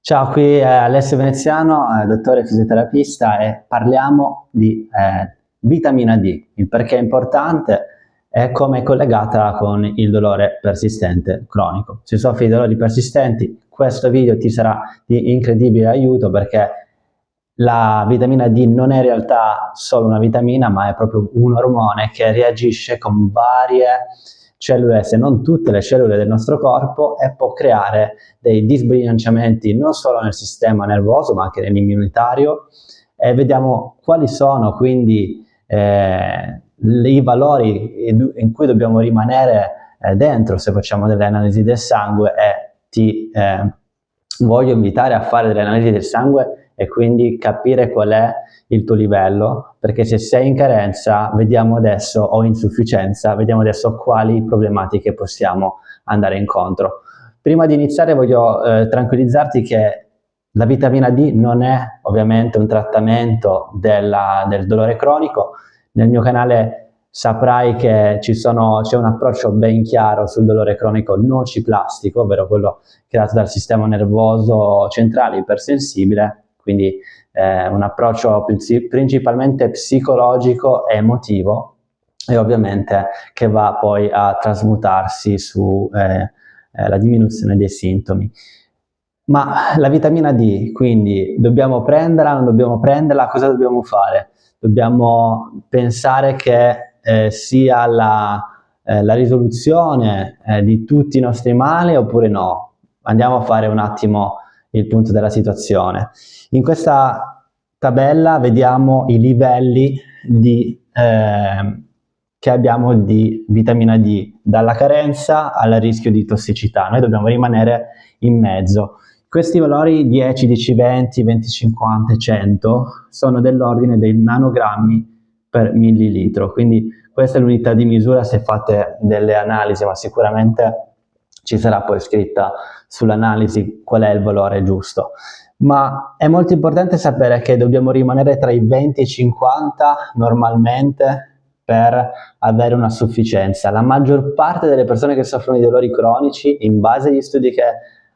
Ciao, qui è Alessio Veneziano, dottore fisioterapista e parliamo di vitamina D, il perché è importante e come è collegata con il dolore persistente cronico. Se soffri di dolori persistenti, questo video ti sarà di incredibile aiuto perché la vitamina D non è in realtà solo una vitamina, ma è proprio un ormone che reagisce con varie cellule, se non tutte le cellule del nostro corpo, e può creare dei disbilanciamenti non solo nel sistema nervoso ma anche nell'immunitario, e vediamo quali sono quindi i valori in cui dobbiamo rimanere dentro se facciamo delle analisi del sangue, e ti voglio invitare a fare delle analisi del sangue e quindi capire qual è il tuo livello, perché se sei in carenza vediamo adesso, o insufficienza, vediamo adesso quali problematiche possiamo andare incontro. Prima di iniziare voglio tranquillizzarti che la vitamina D non è ovviamente un trattamento del dolore cronico. Nel mio canale saprai che c'è un approccio ben chiaro sul dolore cronico nociplastico, ovvero quello creato dal sistema nervoso centrale ipersensibile, quindi un approccio principalmente psicologico e emotivo, e ovviamente che va poi a trasmutarsi su la diminuzione dei sintomi. Ma la vitamina D, quindi dobbiamo prenderla, non dobbiamo prenderla, cosa dobbiamo fare? Dobbiamo pensare che sia la risoluzione di tutti i nostri mali oppure no? Andiamo a fare un attimo il punto della situazione. In questa tabella vediamo i livelli che abbiamo di vitamina D, dalla carenza al rischio di tossicità. Noi dobbiamo rimanere in mezzo. Questi valori 10, 10, 20, 20, 50 e 100 sono dell'ordine dei nanogrammi per millilitro, quindi questa è l'unità di misura se fate delle analisi, ma sicuramente ci sarà poi scritta sull'analisi qual è il valore giusto. Ma è molto importante sapere che dobbiamo rimanere tra i 20 e i 50 normalmente per avere una sufficienza. La maggior parte delle persone che soffrono di dolori cronici, in base agli studi che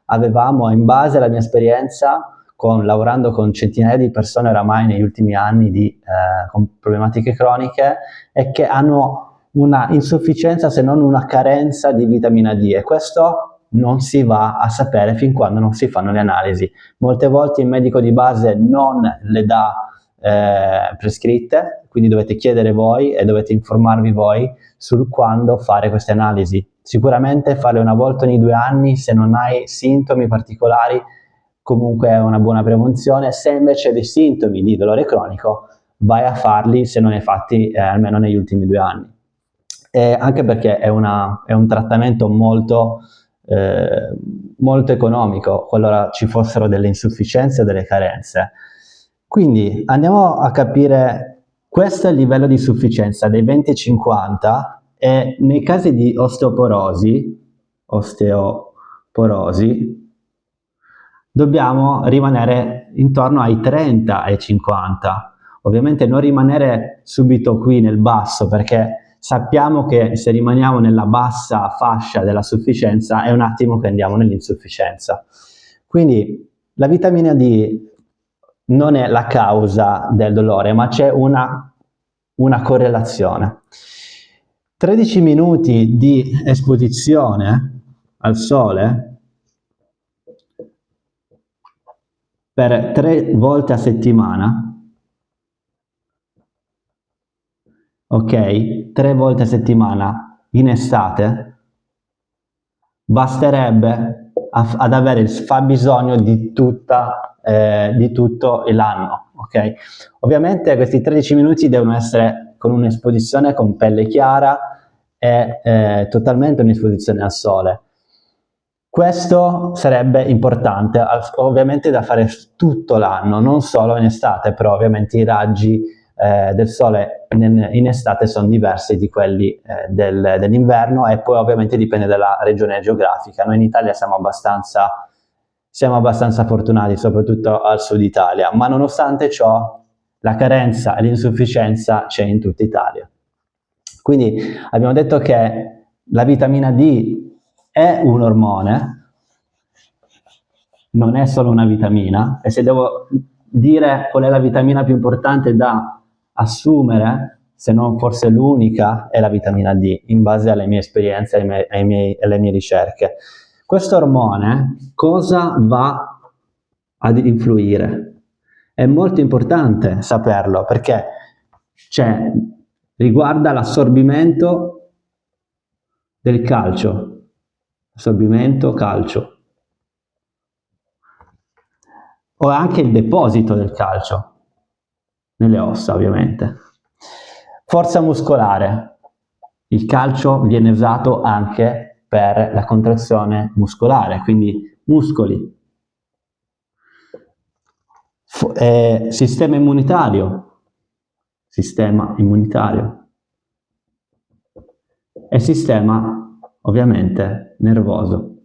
avevamo, in base alla mia esperienza, lavorando con centinaia di persone oramai negli ultimi anni con problematiche croniche, è che hanno una insufficienza, se non una carenza di vitamina D, e questo non si va a sapere fin quando non si fanno le analisi. Molte volte il medico di base non le dà prescritte, quindi dovete chiedere voi e dovete informarvi voi sul quando fare queste analisi. Sicuramente farle una volta ogni 2 anni, se non hai sintomi particolari, comunque è una buona prevenzione. Se invece hai dei sintomi di dolore cronico, vai a farli se non hai fatti almeno negli ultimi 2 anni. Anche perché è un trattamento molto economico qualora ci fossero delle insufficienze o delle carenze. Quindi andiamo a capire, questo è il livello di sufficienza dei 20-50, e nei casi di osteoporosi dobbiamo rimanere intorno ai 30 e 50. Ovviamente non rimanere subito qui nel basso, perché sappiamo che se rimaniamo nella bassa fascia della sufficienza è un attimo che andiamo nell'insufficienza. Quindi la vitamina D non è la causa del dolore, ma c'è una correlazione. 13 minuti di esposizione al sole per 3 volte a settimana, ok? 3 volte a settimana in estate basterebbe ad avere il fabbisogno di tutto l'anno, ok? Ovviamente questi 13 minuti devono essere con un'esposizione con pelle chiara e totalmente un'esposizione al sole. Questo sarebbe importante, ovviamente da fare tutto l'anno, non solo in estate, però ovviamente i raggi del sole in estate sono diversi di quelli dell'inverno, e poi ovviamente dipende dalla regione geografica. Noi in Italia siamo abbastanza fortunati, soprattutto al sud Italia, ma nonostante ciò la carenza e l'insufficienza c'è in tutta Italia. Quindi abbiamo detto che la vitamina D è un ormone, non è solo una vitamina, e se devo dire qual è la vitamina più importante da assumere, se non forse l'unica, è la vitamina D, in base alle mie esperienze e alle mie ricerche. Questo ormone cosa va ad influire? È molto importante saperlo, perché riguarda l'assorbimento del calcio, assorbimento calcio, o anche il deposito del calcio nelle ossa, ovviamente. Forza muscolare. Il calcio viene usato anche per la contrazione muscolare, quindi muscoli. Sistema immunitario e sistema ovviamente nervoso.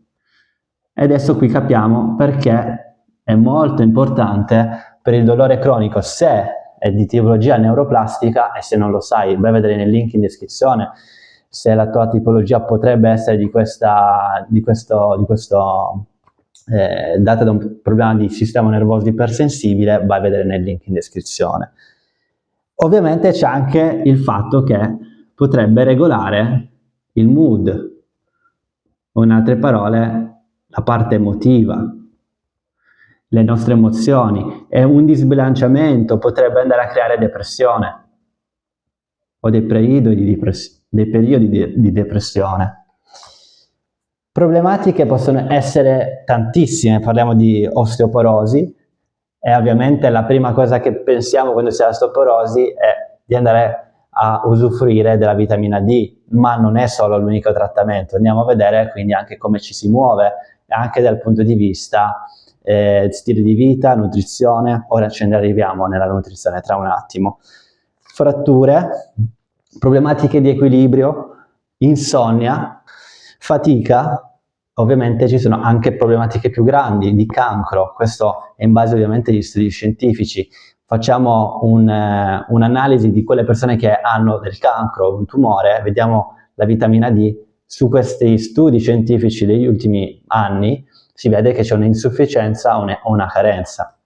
E adesso qui capiamo perché è molto importante per il dolore cronico, se è di tipologia neuroplastica, e se non lo sai vai a vedere nel link in descrizione, se la tua tipologia potrebbe essere data da un problema di sistema nervoso ipersensibile, vai a vedere nel link in descrizione. Ovviamente c'è anche il fatto che potrebbe regolare il mood, o in altre parole la parte emotiva, le nostre emozioni, e un disbilanciamento potrebbe andare a creare depressione o dei periodi di depressione. Problematiche possono essere tantissime, parliamo di osteoporosi, e ovviamente la prima cosa che pensiamo quando si ha l'osteoporosi è di andare a usufruire della vitamina D, ma non è solo l'unico trattamento. Andiamo a vedere quindi anche come ci si muove, anche dal punto di vista stile di vita, nutrizione. Ora ce ne arriviamo nella nutrizione tra un attimo. Fratture, problematiche di equilibrio, insonnia, fatica. Ovviamente ci sono anche problematiche più grandi di cancro, questo è in base ovviamente agli studi scientifici. Facciamo un'analisi di quelle persone che hanno del cancro, un tumore, vediamo la vitamina D. Su questi studi scientifici degli ultimi anni si vede che c'è un'insufficienza o una carenza.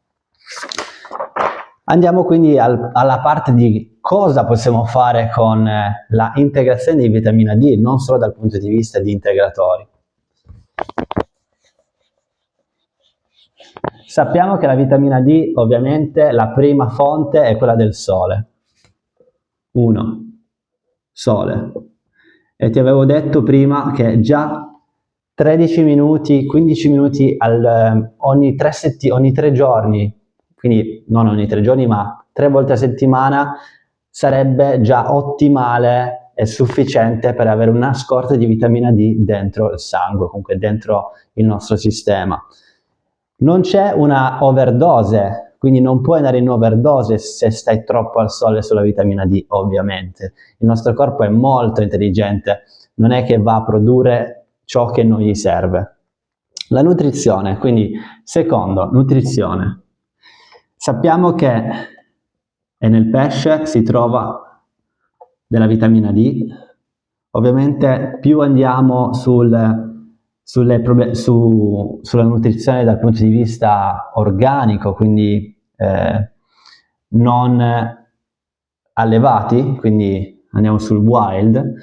Andiamo quindi alla parte di cosa possiamo fare con la integrazione di vitamina D, non solo dal punto di vista di integratori. Sappiamo che la vitamina D, ovviamente, la prima fonte è quella del sole. 1. Sole. E ti avevo detto prima che già 13 minuti, 15 minuti ogni 3 giorni, quindi non ogni 3 giorni, ma 3 volte a settimana, sarebbe già ottimale e sufficiente per avere una scorta di vitamina D dentro il sangue, comunque dentro il nostro sistema. Non c'è una overdose, quindi non puoi andare in overdose se stai troppo al sole sulla vitamina D, ovviamente. Il nostro corpo è molto intelligente, non è che va a produrre ciò che non gli serve. La nutrizione, quindi secondo, nutrizione. Sappiamo che nel pesce si trova della vitamina D, ovviamente più andiamo sulla nutrizione dal punto di vista organico, quindi non allevati, quindi andiamo sul wild,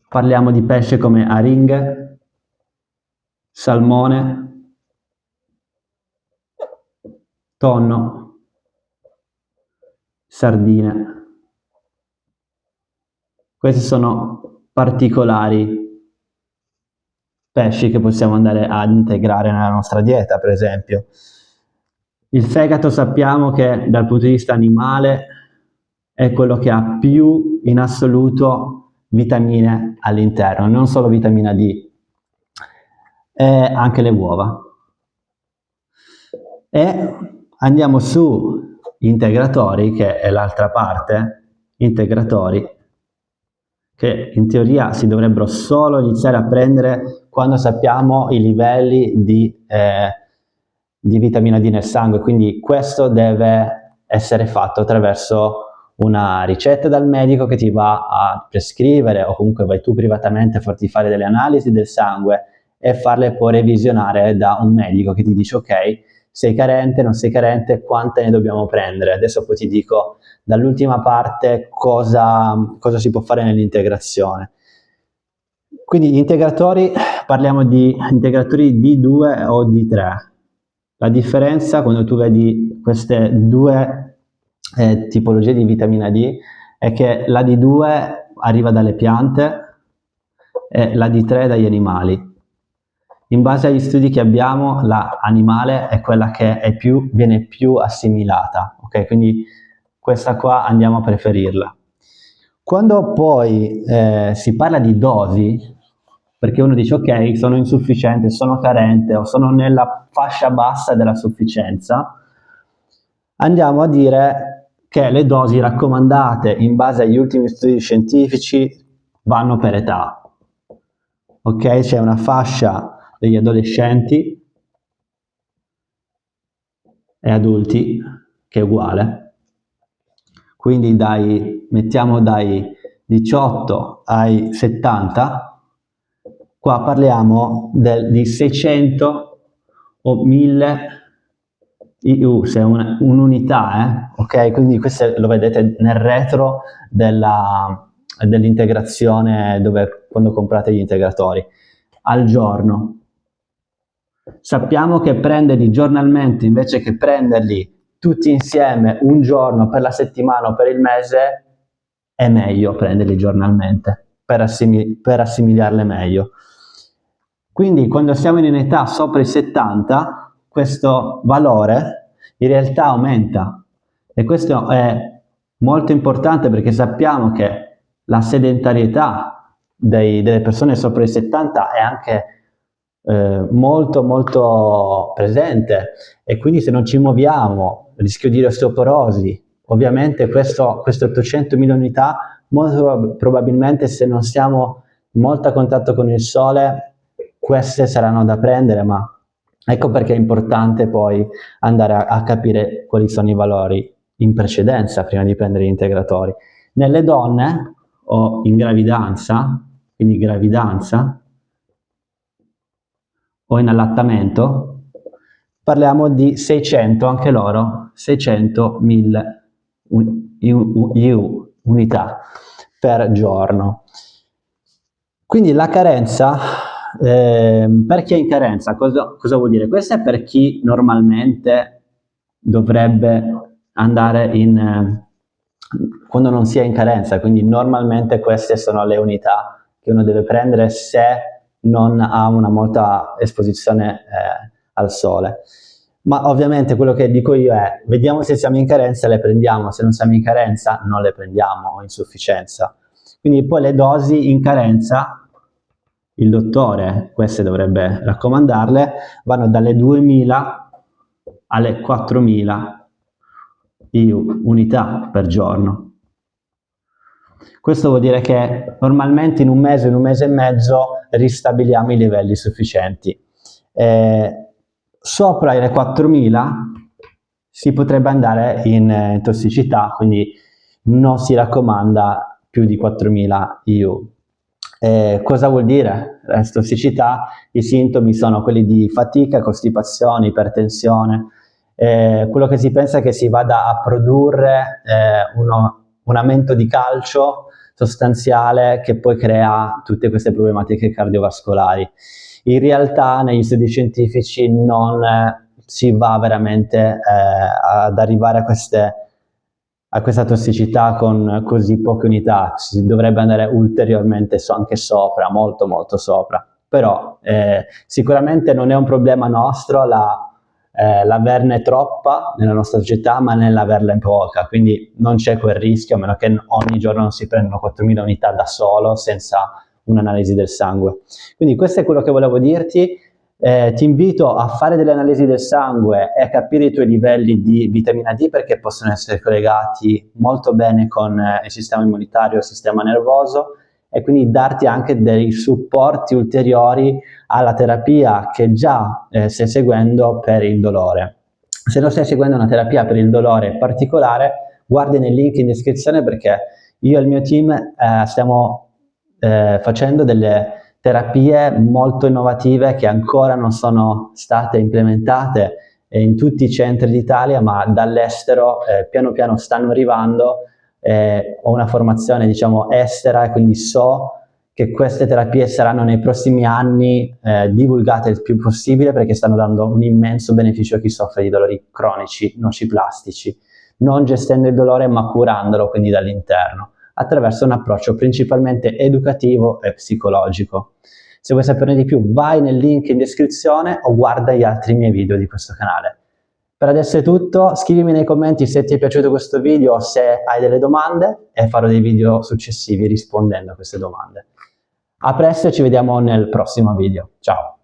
parliamo di pesce come aringhe, salmone, tonno, sardine. Questi sono particolari pesci che possiamo andare ad integrare nella nostra dieta, per esempio. Il fegato sappiamo che dal punto di vista animale è quello che ha più in assoluto vitamine all'interno, non solo vitamina D, e anche le uova. E andiamo su integratori, che è l'altra parte, integratori, che in teoria si dovrebbero solo iniziare a prendere quando sappiamo i livelli di vitamina D nel sangue, quindi questo deve essere fatto attraverso una ricetta dal medico che ti va a prescrivere, o comunque vai tu privatamente a farti fare delle analisi del sangue e farle poi revisionare da un medico che ti dice ok, sei carente, non sei carente, quante ne dobbiamo prendere. Adesso poi ti dico dall'ultima parte cosa si può fare nell'integrazione. Quindi gli integratori, parliamo di integratori D2 o D3. La differenza quando tu vedi queste due tipologie di vitamina D è che la D2 arriva dalle piante e la D3 dagli animali. In base agli studi che abbiamo, la animale è quella che viene più assimilata, ok? Quindi questa qua andiamo a preferirla. Quando poi si parla di dosi, perché uno dice ok, sono insufficiente, sono carente o sono nella fascia bassa della sufficienza, andiamo a dire che le dosi raccomandate in base agli ultimi studi scientifici vanno per età. Ok, c'è una fascia degli adolescenti e adulti che è uguale, quindi mettiamo dai 18 ai 70, qua parliamo di 600 o 1000 IU, se è un'unità, ok? Quindi questo lo vedete nel retro dell'integrazione, quando comprate gli integratori, al giorno. Sappiamo che prenderli giornalmente invece che prenderli tutti insieme un giorno per la settimana o per il mese è meglio prenderli giornalmente per assimilarle meglio. Quindi quando siamo in età sopra i 70 questo valore in realtà aumenta e questo è molto importante perché sappiamo che la sedentarietà delle persone sopra i 70 è anche molto molto presente e quindi se non ci muoviamo, rischio di osteoporosi, ovviamente queste 800.000 unità molto probabilmente se non siamo molto a contatto con il sole queste saranno da prendere, ma ecco perché è importante poi andare a capire quali sono i valori in precedenza prima di prendere gli integratori. Nelle donne o in gravidanza, quindi gravidanza o in allattamento, parliamo di 600, anche loro, 600.000 unità per giorno. Quindi la carenza, per chi è in carenza, cosa vuol dire? Questo è per chi normalmente dovrebbe andare quando non si è in carenza, quindi normalmente queste sono le unità che uno deve prendere se non ha una molta esposizione al sole. Ma ovviamente quello che dico io è, vediamo se siamo in carenza, le prendiamo, se non siamo in carenza non le prendiamo o insufficienza. Quindi poi le dosi in carenza, il dottore, queste dovrebbe raccomandarle, vanno dalle 2000 alle 4000 unità per giorno. Questo vuol dire che normalmente in un mese e mezzo ristabiliamo i livelli sufficienti. Sopra le 4000 si potrebbe andare in tossicità, quindi non si raccomanda più di 4000 IU. Cosa vuol dire la tossicità? I sintomi sono quelli di fatica, costipazione, ipertensione. Quello che si pensa è che si vada a produrre un aumento di calcio sostanziale che poi crea tutte queste problematiche cardiovascolari. In realtà negli studi scientifici non si va veramente ad arrivare a questa tossicità con così poche unità, si dovrebbe andare ulteriormente anche sopra, molto molto sopra, però sicuramente non è un problema nostro l'averne troppa nella nostra società, ma nell'averla poca, quindi non c'è quel rischio, a meno che ogni giorno non si prendano 4000 unità da solo senza un'analisi del sangue. Quindi questo è quello che volevo dirti. Ti invito a fare delle analisi del sangue e a capire i tuoi livelli di vitamina D perché possono essere collegati molto bene con il sistema immunitario e il sistema nervoso e quindi darti anche dei supporti ulteriori alla terapia che già stai seguendo per il dolore. Se non stai seguendo una terapia per il dolore particolare, guardi nel link in descrizione perché io e il mio team stiamo facendo terapie molto innovative che ancora non sono state implementate in tutti i centri d'Italia, ma dall'estero piano piano stanno arrivando. Ho una formazione, diciamo, estera e quindi so che queste terapie saranno nei prossimi anni divulgate il più possibile, perché stanno dando un immenso beneficio a chi soffre di dolori cronici nociplastici, non gestendo il dolore ma curandolo quindi dall'interno, attraverso un approccio principalmente educativo e psicologico. Se vuoi saperne di più, vai nel link in descrizione o guarda gli altri miei video di questo canale. Per adesso è tutto, scrivimi nei commenti se ti è piaciuto questo video o se hai delle domande e farò dei video successivi rispondendo a queste domande. A presto e ci vediamo nel prossimo video. Ciao!